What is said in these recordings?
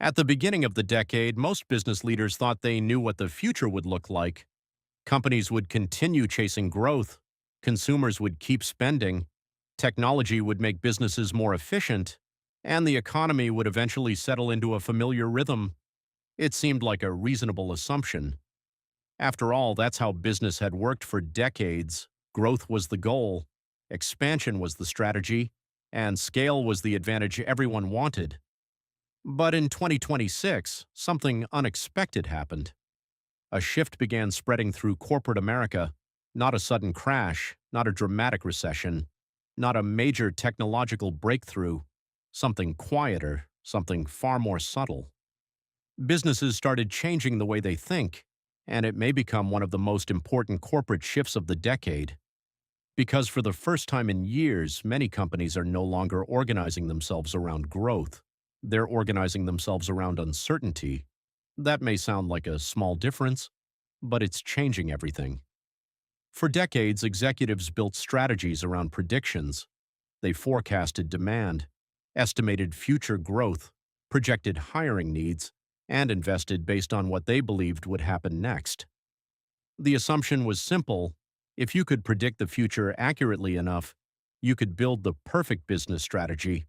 At the beginning of the decade, most business leaders thought they knew what the future would look like. Companies would continue chasing growth, consumers would keep spending, technology would make businesses more efficient, and the economy would eventually settle into a familiar rhythm. It seemed like a reasonable assumption. After all, that's how business had worked for decades. Growth was the goal, expansion was the strategy, and scale was the advantage everyone wanted. But in 2026, something unexpected happened. A shift began spreading through corporate America, not a sudden crash, not a dramatic recession, not a major technological breakthrough, something quieter, something far more subtle. Businesses started changing the way they think, and it may become one of the most important corporate shifts of the decade. Because for the first time in years, many companies are no longer organizing themselves around growth. They're organizing themselves around uncertainty. That may sound like a small difference, but it's changing everything. For decades, executives built strategies around predictions. They forecasted demand, estimated future growth, projected hiring needs, and invested based on what they believed would happen next. The assumption was simple: if you could predict the future accurately enough, you could build the perfect business strategy.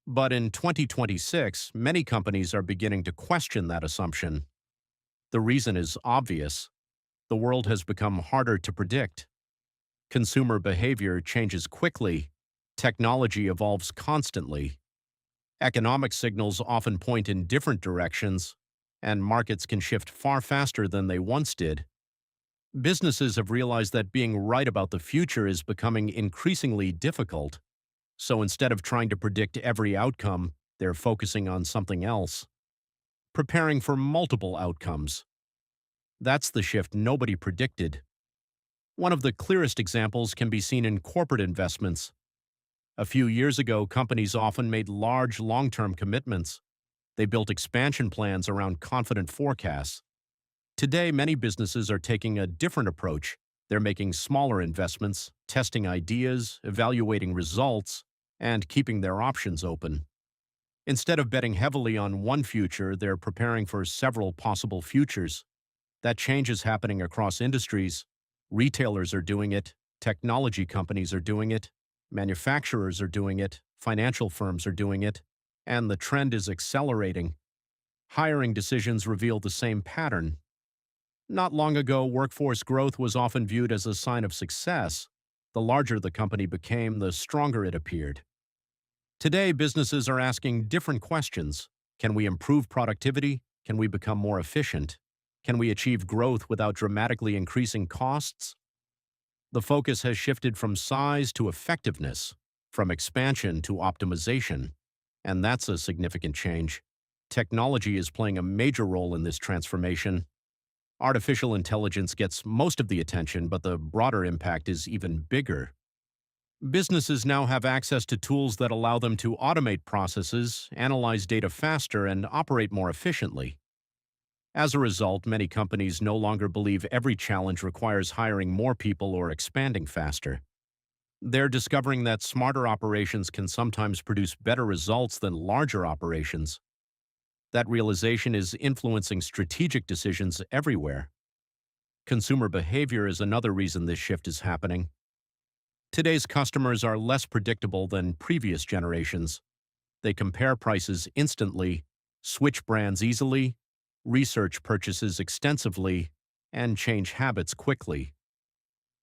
But in 2026, many companies are beginning to question that assumption. The reason is obvious. The world has become harder to predict. Consumer behavior changes quickly. Technology evolves constantly. Economic signals often point in different directions, and markets can shift far faster than they once did. Businesses have realized that being right about the future is becoming increasingly difficult. So instead of trying to predict every outcome, they're focusing on something else, preparing for multiple outcomes. That's the shift nobody predicted. One of the clearest examples can be seen in corporate investments. A few years ago, companies often made large, long-term commitments. They built expansion plans around confident forecasts. Today, many businesses are taking a different approach. They're making smaller investments, testing ideas, evaluating results, and keeping their options open. Instead of betting heavily on one future, they're preparing for several possible futures. That change is happening across industries. Retailers are doing it, technology companies are doing it, manufacturers are doing it, financial firms are doing it, and the trend is accelerating. Hiring decisions reveal the same pattern. Not long ago, workforce growth was often viewed as a sign of success. The larger the company became, the stronger it appeared. Today, businesses are asking different questions. Can we improve productivity? Can we become more efficient? Can we achieve growth without dramatically increasing costs? The focus has shifted from size to effectiveness, from expansion to optimization, and that's a significant change. Technology is playing a major role in this transformation. Artificial intelligence gets most of the attention, but the broader impact is even bigger. Businesses now have access to tools that allow them to automate processes, analyze data faster, and operate more efficiently. As a result, many companies no longer believe every challenge requires hiring more people or expanding faster. They're discovering that smarter operations can sometimes produce better results than larger operations. That realization is influencing strategic decisions everywhere. Consumer behavior is another reason this shift is happening. Today's customers are less predictable than previous generations. They compare prices instantly, switch brands easily, research purchases extensively, and change habits quickly.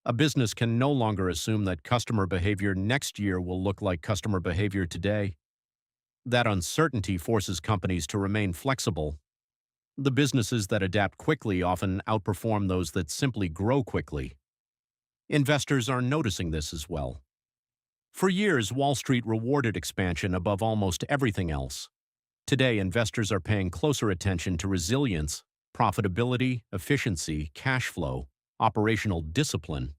A business can no longer assume that customer behavior next year will look like customer behavior today. That uncertainty forces companies to remain flexible. The businesses that adapt quickly often outperform those that simply grow quickly. Investors are noticing this as well. For years, Wall Street rewarded expansion above almost everything else. Today, investors are paying closer attention to resilience, profitability, efficiency, cash flow, operational discipline.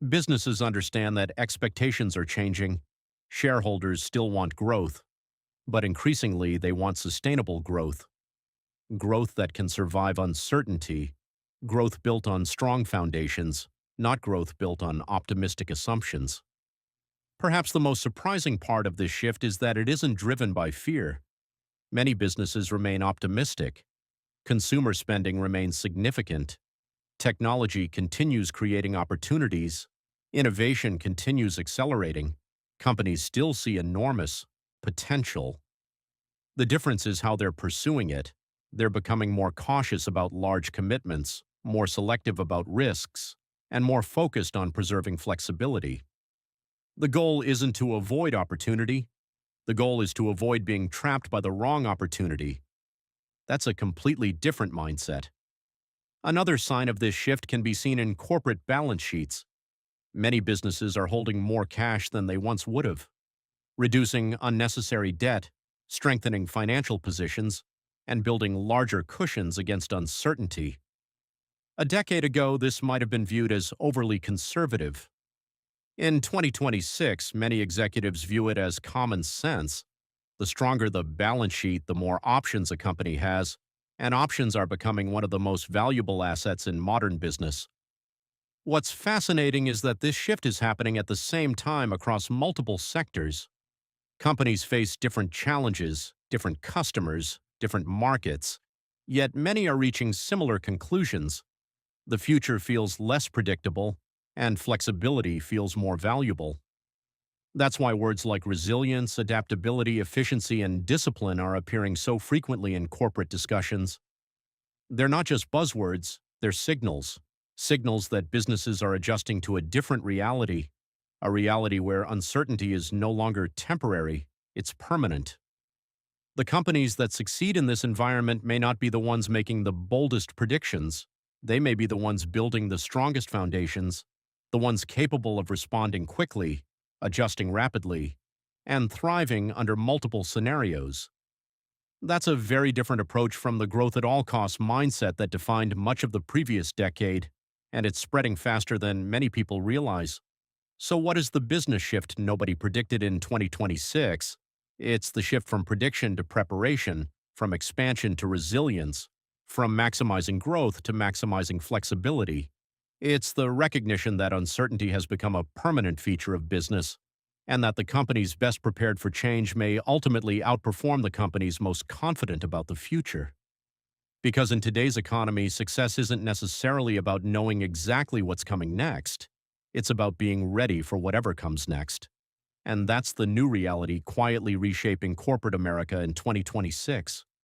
Businesses understand that expectations are changing. Shareholders still want growth, but increasingly they want sustainable growth. Growth that can survive uncertainty. Growth built on strong foundations, not growth built on optimistic assumptions. Perhaps the most surprising part of this shift is that it isn't driven by fear. Many businesses remain optimistic. Consumer spending remains significant. Technology continues creating opportunities. Innovation continues accelerating. Companies still see enormous potential. The difference is how they're pursuing it. They're becoming more cautious about large commitments, more selective about risks, and more focused on preserving flexibility. The goal isn't to avoid opportunity. The goal is to avoid being trapped by the wrong opportunity. That's a completely different mindset. Another sign of this shift can be seen in corporate balance sheets. Many businesses are holding more cash than they once would have, reducing unnecessary debt, strengthening financial positions, and building larger cushions against uncertainty. A decade ago, this might have been viewed as overly conservative. In 2026, many executives view it as common sense. The stronger the balance sheet, the more options a company has, and options are becoming one of the most valuable assets in modern business. What's fascinating is that this shift is happening at the same time across multiple sectors. Companies face different challenges, different customers, different markets, yet many are reaching similar conclusions. The future feels less predictable, and flexibility feels more valuable. That's why words like resilience, adaptability, efficiency, and discipline are appearing so frequently in corporate discussions. They're not just buzzwords, they're signals. Signals that businesses are adjusting to a different reality, a reality where uncertainty is no longer temporary, it's permanent. The companies that succeed in this environment may not be the ones making the boldest predictions. They may be the ones building the strongest foundations, the ones capable of responding quickly, adjusting rapidly, and thriving under multiple scenarios. That's a very different approach from the growth at all costs mindset that defined much of the previous decade, and it's spreading faster than many people realize. So what is the business shift nobody predicted in 2026? It's the shift from prediction to preparation, from expansion to resilience, from maximizing growth to maximizing flexibility. It's the recognition that uncertainty has become a permanent feature of business, and that the companies best prepared for change may ultimately outperform the companies most confident about the future. Because in today's economy, success isn't necessarily about knowing exactly what's coming next. It's about being ready for whatever comes next. And that's the new reality quietly reshaping corporate America in 2026.